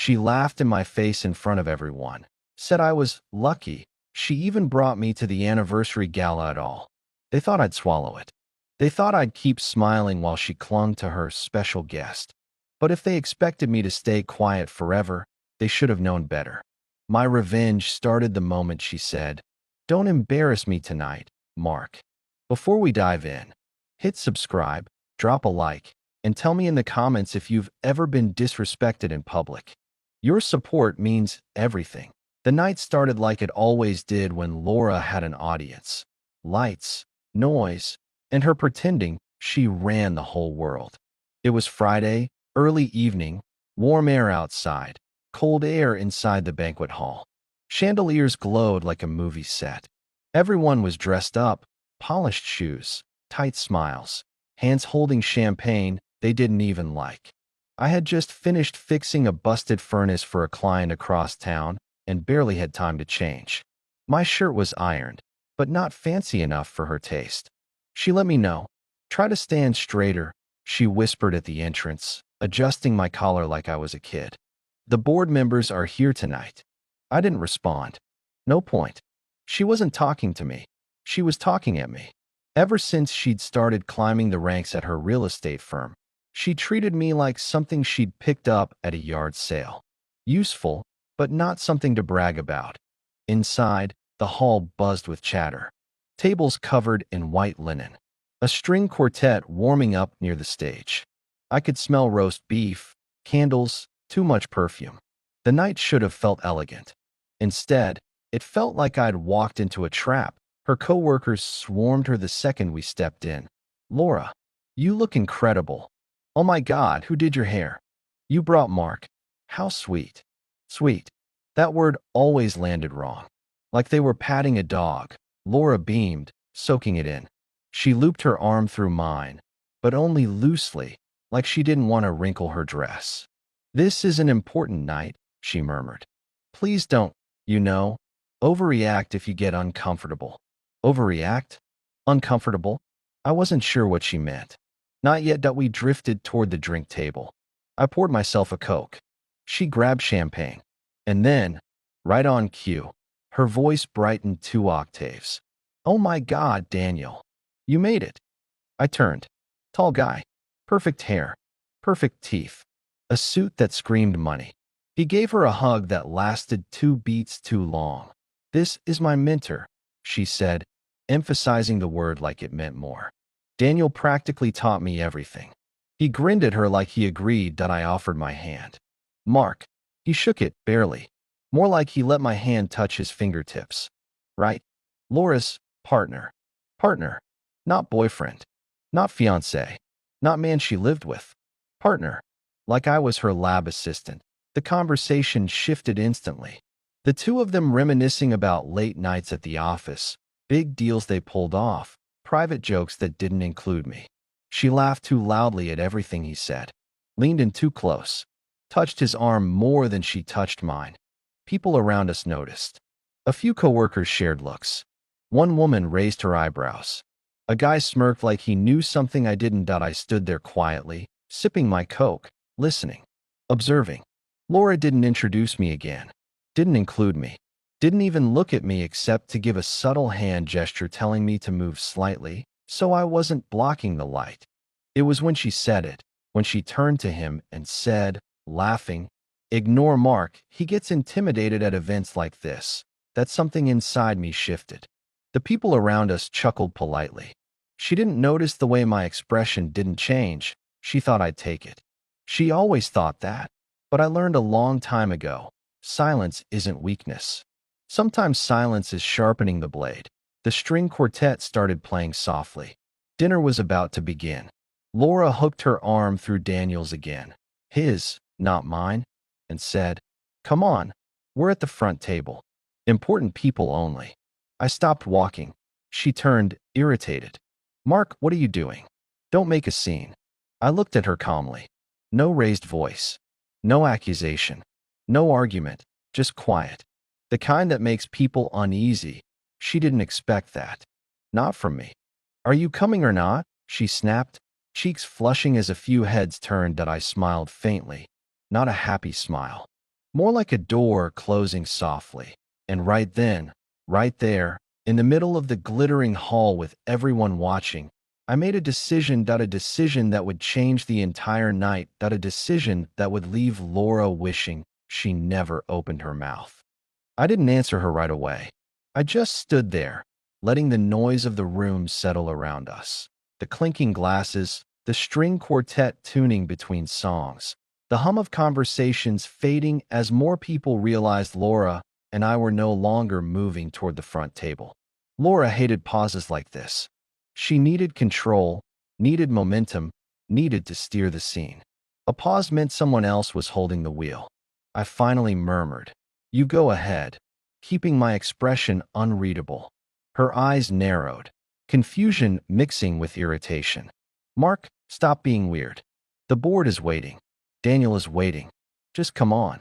She laughed in my face in front of everyone, said I was lucky. She even brought me to the anniversary gala at all. They thought I'd swallow it. They thought I'd keep smiling while she clung to her special guest. But if they expected me to stay quiet forever, they should have known better. My revenge started the moment she said, "Don't embarrass me tonight, Mark." Before we dive in, hit subscribe, drop a like, and tell me in the comments if you've ever been disrespected in public. Your support means everything. The night started like it always did when Laura had an audience. Lights, noise, and her pretending she ran the whole world. It was Friday, early evening, warm air outside, cold air inside the banquet hall. Chandeliers glowed like a movie set. Everyone was dressed up, polished shoes, tight smiles, hands holding champagne they didn't even like. I had just finished fixing a busted furnace for a client across town and barely had time to change. My shirt was ironed, but not fancy enough for her taste. She let me know. "Try to stand straighter," she whispered at the entrance, adjusting my collar like I was a kid. "The board members are here tonight." I didn't respond. No point. She wasn't talking to me. She was talking at me. Ever since she'd started climbing the ranks at her real estate firm, she treated me like something she'd picked up at a yard sale. Useful, but not something to brag about. Inside, the hall buzzed with chatter. Tables covered in white linen. A string quartet warming up near the stage. I could smell roast beef, candles, too much perfume. The night should have felt elegant. Instead, it felt like I'd walked into a trap. Her coworkers swarmed her the second we stepped in. "Laura, you look incredible. Oh my God, who did your hair? You brought Mark. How sweet." Sweet. That word always landed wrong. Like they were patting a dog. Laura beamed, soaking it in. She looped her arm through mine, but only loosely, like she didn't want to wrinkle her dress. "This is an important night," she murmured. "Please don't, you know, overreact if you get uncomfortable." Overreact? Uncomfortable? I wasn't sure what she meant. Not yet that we drifted toward the drink table. I poured myself a Coke. She grabbed champagne. And then, right on cue, her voice brightened 2 octaves. "Oh my God, Daniel. You made it." I turned. Tall guy. Perfect hair. Perfect teeth. A suit that screamed money. He gave her a hug that lasted 2 beats too long. "This is my mentor," she said, emphasizing the word like it meant more. "Daniel practically taught me everything." He grinned at her like he agreed that I offered my hand. "Mark." He shook it, barely. More like he let my hand touch his fingertips. "Right. Laura's partner. Partner. Not boyfriend. Not fiancé. Not man she lived with. Partner." Like I was her lab assistant. The conversation shifted instantly. The two of them reminiscing about late nights at the office, big deals they pulled off, private jokes that didn't include me. She laughed too loudly at everything he said, leaned in too close, touched his arm more than she touched mine. People around us noticed. A few coworkers shared looks. One woman raised her eyebrows. A guy smirked like he knew something I didn't. I stood there quietly, sipping my Coke, listening, observing. Laura didn't introduce me again, didn't include me, didn't even look at me except to give a subtle hand gesture telling me to move slightly, so I wasn't blocking the light. It was when she said it, when she turned to him and said, laughing, "Ignore Mark, he gets intimidated at events like this," that something inside me shifted. The people around us chuckled politely. She didn't notice the way my expression didn't change. She thought I'd take it. She always thought that. But I learned a long time ago, silence isn't weakness. Sometimes silence is sharpening the blade. The string quartet started playing softly. Dinner was about to begin. Laura hooked her arm through Daniel's again, his, not mine, and said, "Come on, we're at the front table. Important people only." I stopped walking. She turned, irritated. "Mark, what are you doing? Don't make a scene." I looked at her calmly. No raised voice. No accusation. No argument. Just quiet. The kind that makes people uneasy. She didn't expect that. Not from me. "Are you coming or not?" she snapped, cheeks flushing as a few heads turned. That I smiled faintly. Not a happy smile. more like a door closing softly. And right then, right there, in the middle of the glittering hall with everyone watching, I made a decision that would change the entire night, a decision that would leave Laura wishing she never opened her mouth. I didn't answer her right away. I just stood there, letting the noise of the room settle around us. The clinking glasses, the string quartet tuning between songs, the hum of conversations fading as more people realized Laura and I were no longer moving toward the front table. Laura hated pauses like this. She needed control, needed momentum, needed to steer the scene. A pause meant someone else was holding the wheel. I finally murmured, "You go ahead," keeping my expression unreadable. Her eyes narrowed, confusion mixing with irritation. "Mark, stop being weird. The board is waiting. Daniel is waiting. Just come on."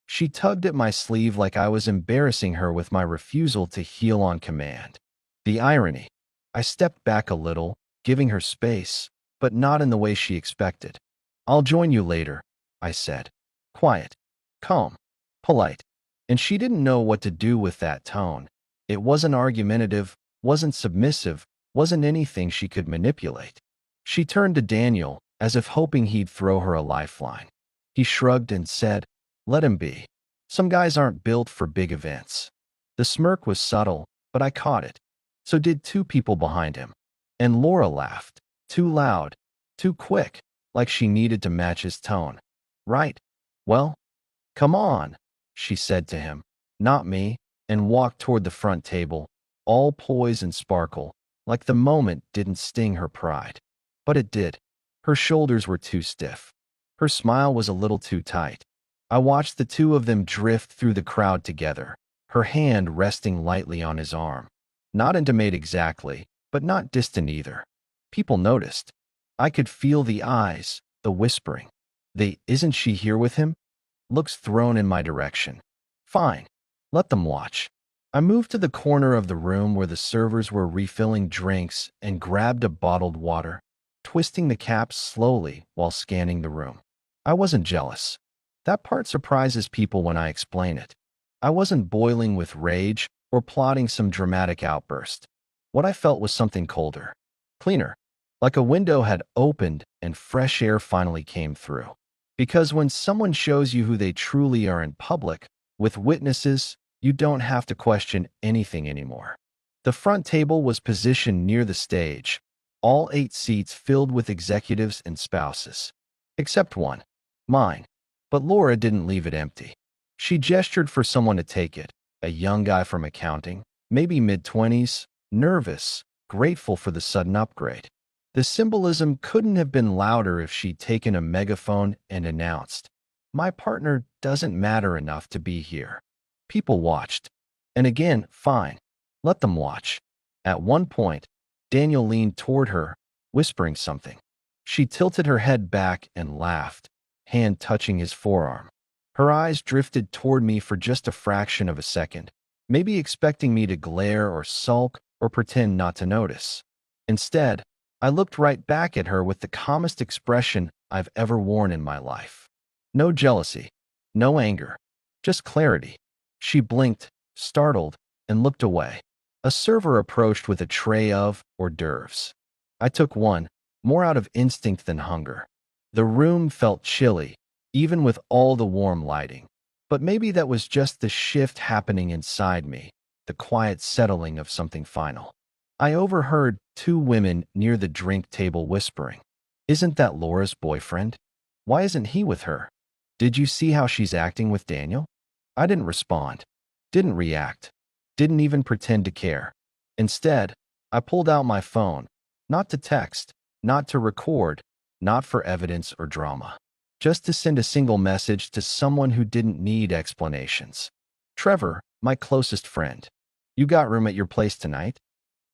She tugged at my sleeve like I was embarrassing her with my refusal to heel on command. The irony. I stepped back a little, giving her space, but not in the way she expected. "I'll join you later," I said. Quiet, calm, polite. And she didn't know what to do with that tone. It wasn't argumentative, wasn't submissive, wasn't anything she could manipulate. She turned to Daniel, as if hoping he'd throw her a lifeline. He shrugged and said, "Let him be. Some guys aren't built for big events." The smirk was subtle, but I caught it. So did two people behind him. And Laura laughed. Too loud, too quick, like she needed to match his tone. "Right. Well, come on," she said to him. "Not me," and walked toward the front table, all poise and sparkle, like the moment didn't sting her pride. But it did. Her shoulders were too stiff. Her smile was a little too tight. I watched the two of them drift through the crowd together, her hand resting lightly on his arm. Not intimate exactly, but not distant either. People noticed. I could feel the eyes, the whispering. "Isn't she here with him?" Looks thrown in my direction. Fine. Let them watch. I moved to the corner of the room where the servers were refilling drinks and grabbed a bottled water, twisting the cap slowly while scanning the room. I wasn't jealous. That part surprises people when I explain it. I wasn't boiling with rage or plotting some dramatic outburst. What I felt was something colder, cleaner, like a window had opened and fresh air finally came through. Because when someone shows you who they truly are in public, with witnesses, you don't have to question anything anymore. The front table was positioned near the stage, all 8 seats filled with executives and spouses. Except one, mine. But Laura didn't leave it empty. She gestured for someone to take it, a young guy from accounting, maybe mid-20s, nervous, grateful for the sudden upgrade. The symbolism couldn't have been louder if she'd taken a megaphone and announced, "My partner doesn't matter enough to be here." People watched. And again, fine. Let them watch. At one point, Daniel leaned toward her, whispering something. She tilted her head back and laughed, hand touching his forearm. Her eyes drifted toward me for just a fraction of a second, maybe expecting me to glare or sulk or pretend not to notice. Instead, I looked right back at her with the calmest expression I've ever worn in my life. No jealousy, no anger, just clarity. She blinked, startled, and looked away. A server approached with a tray of hors d'oeuvres. I took one, more out of instinct than hunger. The room felt chilly, even with all the warm lighting. But maybe that was just the shift happening inside me, the quiet settling of something final. I overheard 2 women near the drink table whispering, "Isn't that Laura's boyfriend? Why isn't he with her? Did you see how she's acting with Daniel?" I didn't respond, didn't react, didn't even pretend to care. Instead, I pulled out my phone, not to text, not to record, not for evidence or drama, just to send a single message to someone who didn't need explanations. "Trevor, my closest friend. You got room at your place tonight?"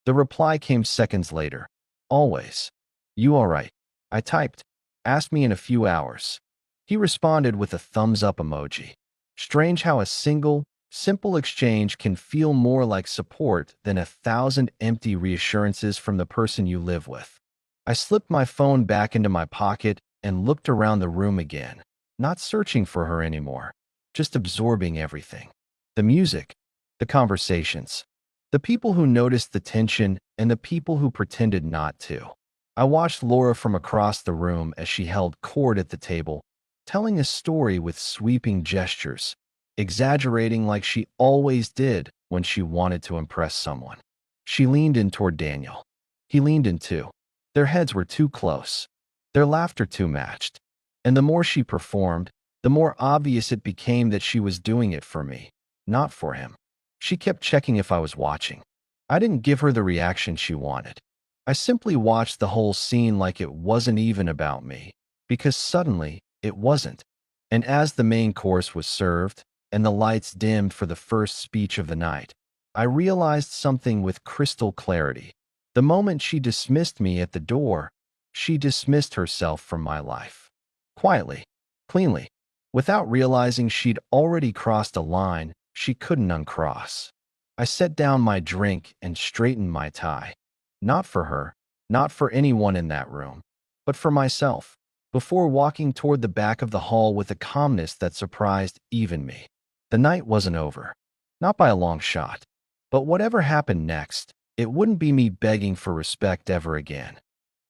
The reply came seconds later. "Always. You all right?" I typed. "Ask me in a few hours." He responded with a thumbs-up emoji. Strange how a single, simple exchange can feel more like support than 1,000 empty reassurances from the person you live with. I slipped my phone back into my pocket and looked around the room again, not searching for her anymore, just absorbing everything. The music, the conversations, the people who noticed the tension, and the people who pretended not to. I watched Laura from across the room as she held court at the table, telling a story with sweeping gestures, exaggerating like she always did when she wanted to impress someone. She leaned in toward Daniel. He leaned in too. Their heads were too close, their laughter too matched. And the more she performed, the more obvious it became that she was doing it for me, not for him. She kept checking if I was watching. I didn't give her the reaction she wanted. I simply watched the whole scene like it wasn't even about me, because suddenly it wasn't. And as the main course was served, and the lights dimmed for the first speech of the night, I realized something with crystal clarity. The moment she dismissed me at the door, she dismissed herself from my life. Quietly, cleanly, without realizing she'd already crossed a line she couldn't uncross. I set down my drink and straightened my tie. Not for her, not for anyone in that room, but for myself, before walking toward the back of the hall with a calmness that surprised even me. The night wasn't over, not by a long shot, but whatever happened next, it wouldn't be me begging for respect ever again.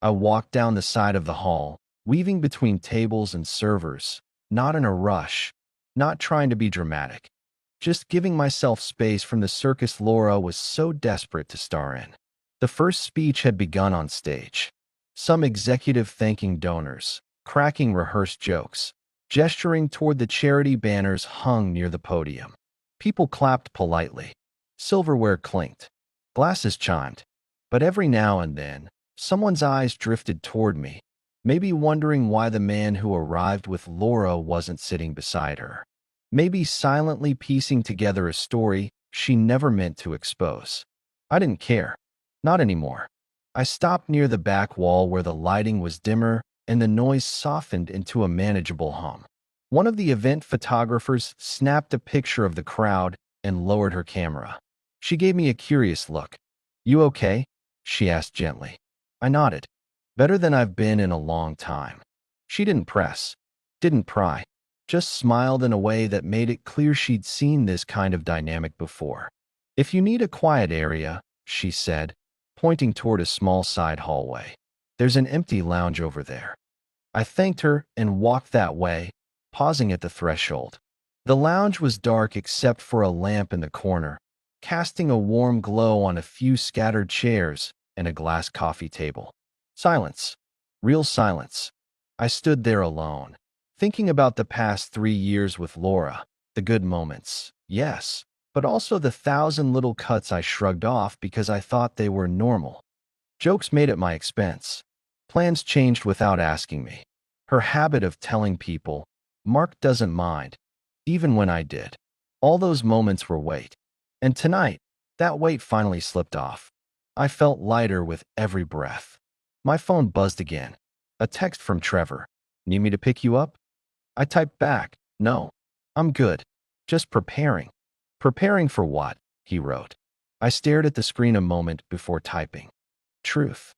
I walked down the side of the hall, weaving between tables and servers, not in a rush, not trying to be dramatic, just giving myself space from the circus Laura was so desperate to star in. The first speech had begun on stage. Some executive thanking donors, cracking rehearsed jokes, gesturing toward the charity banners hung near the podium. People clapped politely. Silverware clinked. Glasses chimed. But every now and then, someone's eyes drifted toward me, maybe wondering why the man who arrived with Laura wasn't sitting beside her. Maybe silently piecing together a story she never meant to expose. I didn't care. Not anymore. I stopped near the back wall where the lighting was dimmer and the noise softened into a manageable hum. One of the event photographers snapped a picture of the crowd and lowered her camera. She gave me a curious look. "You okay?" she asked gently. I nodded. "Better than I've been in a long time." She didn't press, didn't pry, just smiled in a way that made it clear she'd seen this kind of dynamic before. "If you need a quiet area," she said, pointing toward a small side hallway, "there's an empty lounge over there." I thanked her and walked that way, pausing at the threshold. The lounge was dark except for a lamp in the corner, casting a warm glow on a few scattered chairs and a glass coffee table. Silence. Real silence. I stood there alone, thinking about the past 3 years with Laura, the good moments, yes, but also the thousand little cuts I shrugged off because I thought they were normal. Jokes made at my expense. Plans changed without asking me. Her habit of telling people, "Mark doesn't mind," even when I did. All those moments were weight. And tonight, that weight finally slipped off. I felt lighter with every breath. My phone buzzed again. A text from Trevor. "Need me to pick you up?" I typed back, "No, I'm good. Just preparing." "Preparing for what?" he wrote. I stared at the screen a moment before typing. "Truth."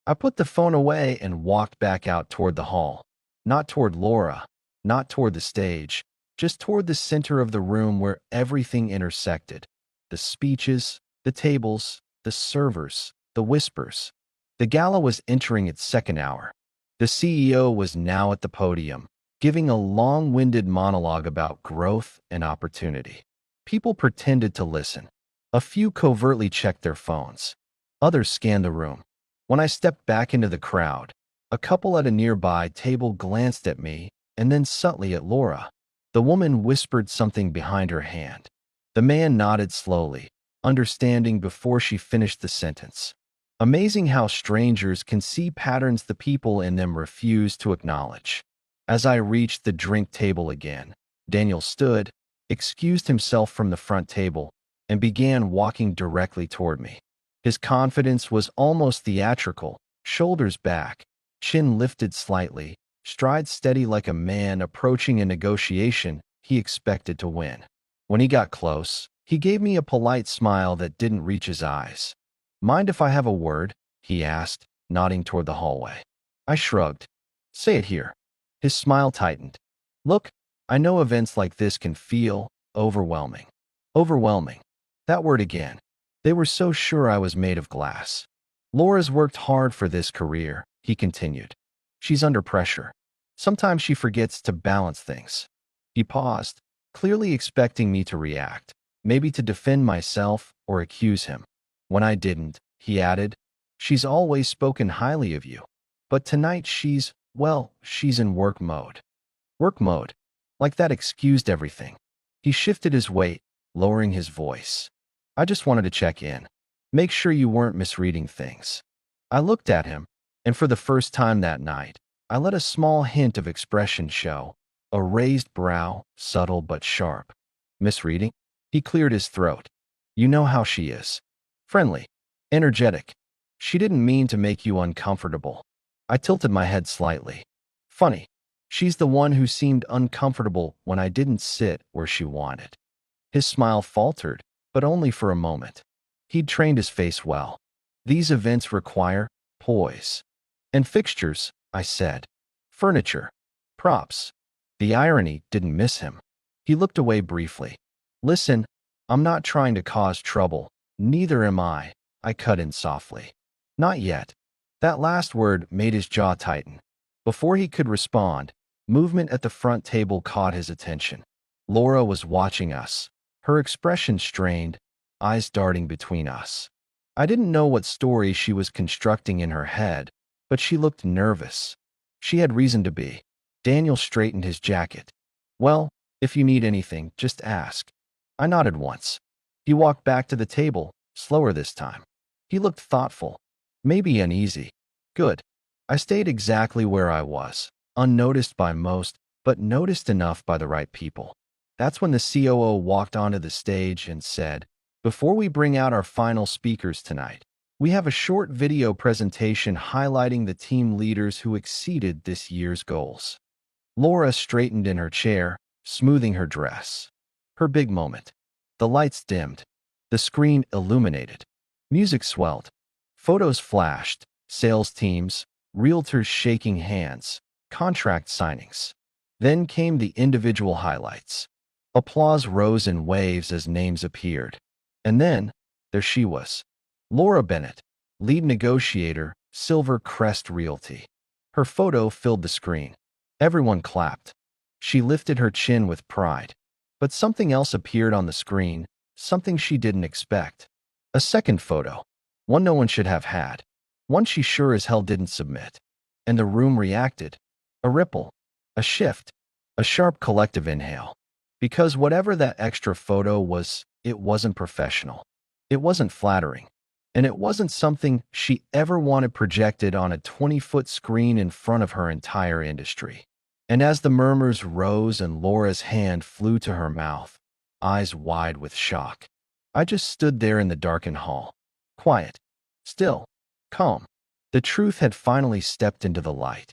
I put the phone away and walked back out toward the hall. Not toward Laura, not toward the stage, just toward the center of the room where everything intersected. The speeches, the tables, the servers, the whispers. The gala was entering its second hour. The CEO was now at the podium, giving a long-winded monologue about growth and opportunity. People pretended to listen. A few covertly checked their phones. Others scanned the room. When I stepped back into the crowd, a couple at a nearby table glanced at me and then subtly at Laura. The woman whispered something behind her hand. The man nodded slowly, understanding before she finished the sentence. Amazing how strangers can see patterns the people in them refuse to acknowledge. As I reached the drink table again, Daniel stood, excused himself from the front table, and began walking directly toward me. His confidence was almost theatrical, shoulders back, chin lifted slightly, stride steady like a man approaching a negotiation he expected to win. When he got close, he gave me a polite smile that didn't reach his eyes. "Mind if I have a word?" he asked, nodding toward the hallway. I shrugged. "Say it here." His smile tightened. "Look, I know events like this can feel overwhelming. Overwhelming. That word again. They were so sure I was made of glass. Laura's worked hard for this career, he continued. She's under pressure. Sometimes she forgets to balance things. He paused, clearly expecting me to react, maybe to defend myself or accuse him. When I didn't, he added, she's always spoken highly of you. But tonight she's in work mode. Work mode. Like that excused everything. He shifted his weight, lowering his voice. I just wanted to check in. Make sure you weren't misreading things. I looked at him, and for the first time that night, I let a small hint of expression show. A raised brow, subtle but sharp. Misreading? He cleared his throat. You know how she is. Friendly. Energetic. She didn't mean to make you uncomfortable. I tilted my head slightly. Funny. She's the one who seemed uncomfortable when I didn't sit where she wanted. His smile faltered, but only for a moment. He'd trained his face well. These events require poise. And fixtures, I said. Furniture. Props. The irony didn't miss him. He looked away briefly. Listen, I'm not trying to cause trouble. Neither am I cut in softly. Not yet. That last word made his jaw tighten. Before he could respond, movement at the front table caught his attention. Laura was watching us, her expression strained, eyes darting between us. I didn't know what story she was constructing in her head, but she looked nervous. She had reason to be. Daniel straightened his jacket. Well, if you need anything, just ask. I nodded once. He walked back to the table, slower this time. He looked thoughtful, maybe uneasy. Good. I stayed exactly where I was, unnoticed by most, but noticed enough by the right people. That's when the COO walked onto the stage and said, before we bring out our final speakers tonight, we have a short video presentation highlighting the team leaders who exceeded this year's goals. Laura straightened in her chair, smoothing her dress. Her big moment. The lights dimmed. The screen illuminated. Music swelled. Photos flashed. Sales teams, realtors shaking hands, contract signings. Then came the individual highlights. Applause rose in waves as names appeared. And then, there she was. Laura Bennett, lead negotiator, Silver Crest Realty. Her photo filled the screen. Everyone clapped. She lifted her chin with pride. But something else appeared on the screen, something she didn't expect. A second photo. One no one should have had. One she sure as hell didn't submit. And the room reacted. A ripple. A shift. A sharp collective inhale. Because whatever that extra photo was, it wasn't professional. It wasn't flattering. And it wasn't something she ever wanted projected on a 20-foot screen in front of her entire industry. And as the murmurs rose and Laura's hand flew to her mouth, eyes wide with shock, I just stood there in the darkened hall. Quiet. Still. Calm. The truth had finally stepped into the light.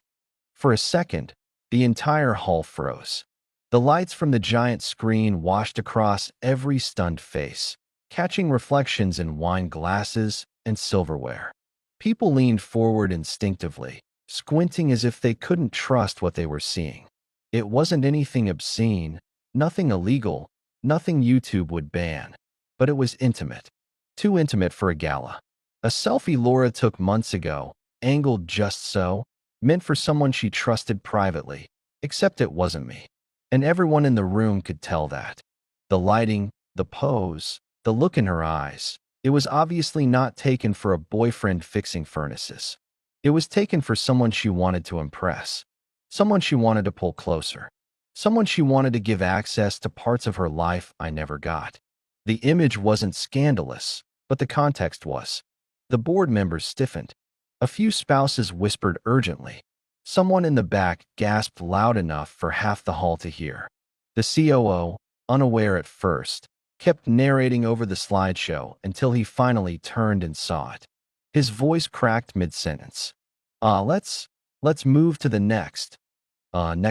For a second, the entire hall froze. The lights from the giant screen washed across every stunned face, catching reflections in wine glasses and silverware. People leaned forward instinctively, squinting as if they couldn't trust what they were seeing. It wasn't anything obscene, nothing illegal, nothing YouTube would ban, but it was intimate. Too intimate for a gala. A selfie Laura took months ago, angled just so, meant for someone she trusted privately, except it wasn't me. And everyone in the room could tell that. The lighting, the pose, the look in her eyes. It was obviously not taken for a boyfriend fixing furnaces. It was taken for someone she wanted to impress. Someone she wanted to pull closer. Someone she wanted to give access to parts of her life I never got. The image wasn't scandalous, but the context was. The board members stiffened. A few spouses whispered urgently. Someone in the back gasped loud enough for half the hall to hear. The COO, unaware at first, kept narrating over the slideshow until he finally turned and saw it. His voice cracked mid-sentence. Let's move to the next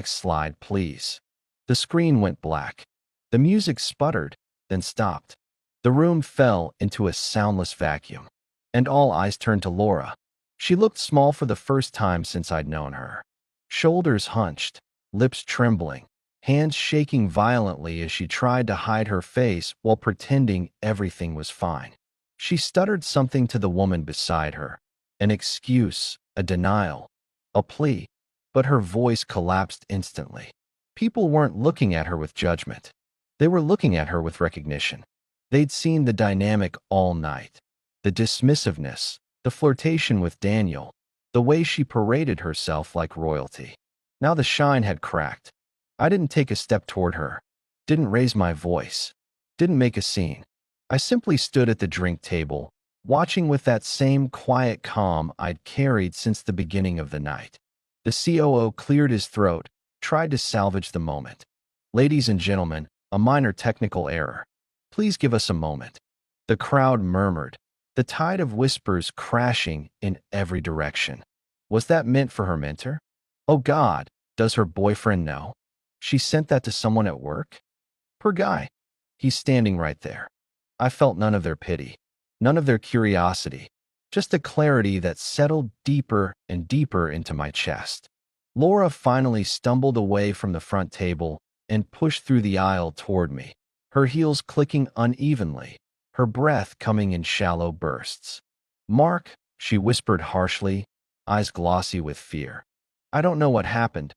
slide, please." The screen went black. The music sputtered, then stopped. The room fell into a soundless vacuum. And all eyes turned to Laura. She looked small for the first time since I'd known her. Shoulders hunched, lips trembling, hands shaking violently as she tried to hide her face while pretending everything was fine. She stuttered something to the woman beside her, an excuse, a denial, a plea, but her voice collapsed instantly. People weren't looking at her with judgment. They were looking at her with recognition. They'd seen the dynamic all night, the dismissiveness, the flirtation with Daniel, the way she paraded herself like royalty. Now the shine had cracked. I didn't take a step toward her, didn't raise my voice, didn't make a scene. I simply stood at the drink table, watching with that same quiet calm I'd carried since the beginning of the night. The COO cleared his throat, tried to salvage the moment. "Ladies and gentlemen, a minor technical error. Please give us a moment." The crowd murmured, the tide of whispers crashing in every direction. Was that meant for her mentor? Oh God, does her boyfriend know? She sent that to someone at work? Poor guy. He's standing right there. I felt none of their pity, none of their curiosity, just a clarity that settled deeper and deeper into my chest. Laura finally stumbled away from the front table and pushed through the aisle toward me, her heels clicking unevenly, her breath coming in shallow bursts. "Mark," she whispered harshly, eyes glossy with fear. "I don't know what happened.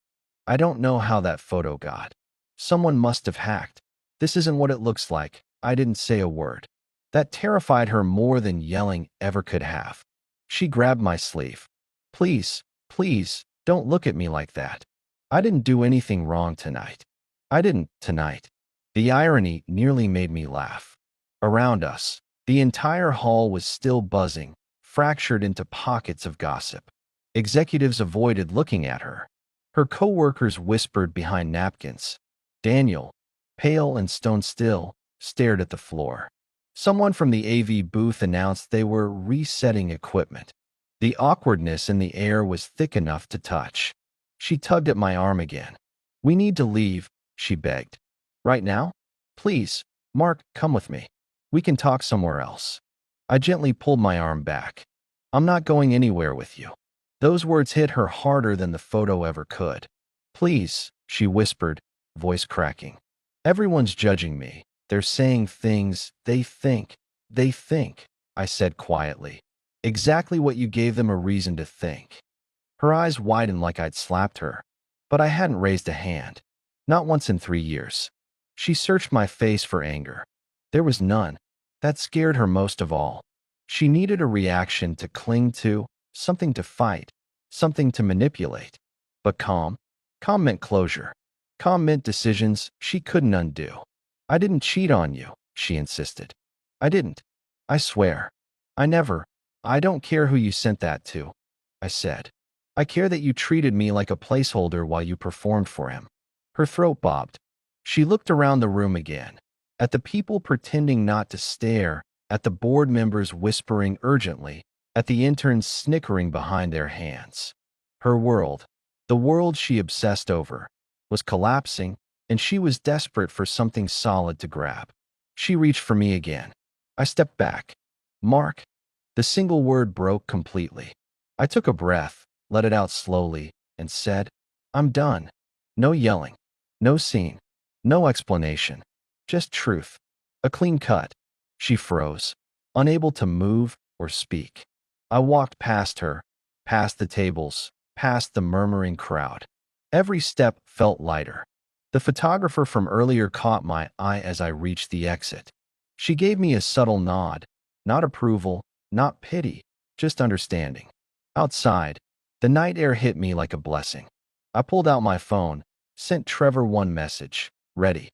I don't know how that photo got. Someone must have hacked. This isn't what it looks like." I didn't say a word. That terrified her more than yelling ever could have. She grabbed my sleeve. "Please, please, don't look at me like that. I didn't do anything wrong tonight. I didn't, tonight." The irony nearly made me laugh. Around us, the entire hall was still buzzing, fractured into pockets of gossip. Executives avoided looking at her. Her coworkers whispered behind napkins. Daniel, pale and stone still, stared at the floor. Someone from the AV booth announced they were resetting equipment. The awkwardness in the air was thick enough to touch. She tugged at my arm again. "We need to leave," she begged. "Right now? Please, Mark, come with me. We can talk somewhere else." I gently pulled my arm back. "I'm not going anywhere with you." Those words hit her harder than the photo ever could. "Please," she whispered, voice cracking. "Everyone's judging me. They're saying things they think, I said quietly. "Exactly what you gave them a reason to think." Her eyes widened like I'd slapped her, but I hadn't raised a hand. Not once in 3 years. She searched my face for anger. There was none. That scared her most of all. She needed a reaction to cling to, something to fight, something to manipulate. But calm? Calm meant closure. Calm meant decisions she couldn't undo. "I didn't cheat on you," she insisted. "I didn't. I swear. I never. I don't care who you sent that to," I said. "I care that you treated me like a placeholder while you performed for him." Her throat bobbed. She looked around the room again, at the people pretending not to stare, at the board members whispering urgently, at the interns snickering behind their hands. Her world, the world she obsessed over, was collapsing, and she was desperate for something solid to grab. She reached for me again. I stepped back. "Mark." The single word broke completely. I took a breath, let it out slowly, and said, "I'm done." No yelling, no scene, no explanation, just truth. A clean cut. She froze, unable to move or speak. I walked past her, past the tables, past the murmuring crowd. Every step felt lighter. The photographer from earlier caught my eye as I reached the exit. She gave me a subtle nod, not approval, not pity, just understanding. Outside, the night air hit me like a blessing. I pulled out my phone, sent Trevor one message, "Ready."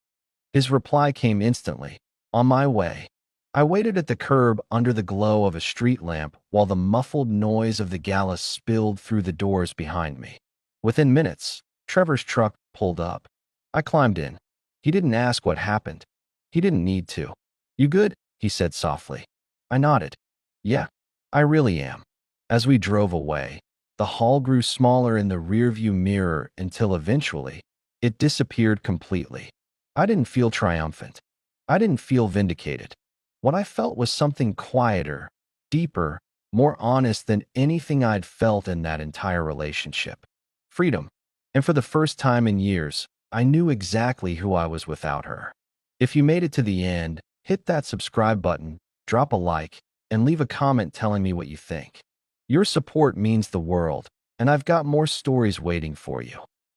His reply came instantly, "On my way." I waited at the curb under the glow of a street lamp while the muffled noise of the Gala spilled through the doors behind me. Within minutes, Trevor's truck pulled up. I climbed in. He didn't ask what happened. He didn't need to. "You good?" he said softly. I nodded. "Yeah, I really am." As we drove away, the hall grew smaller in the rearview mirror until eventually, it disappeared completely. I didn't feel triumphant. I didn't feel vindicated. What I felt was something quieter, deeper, more honest than anything I'd felt in that entire relationship. Freedom. And for the first time in years, I knew exactly who I was without her. If you made it to the end, hit that subscribe button, drop a like, and leave a comment telling me what you think. Your support means the world, and I've got more stories waiting for you.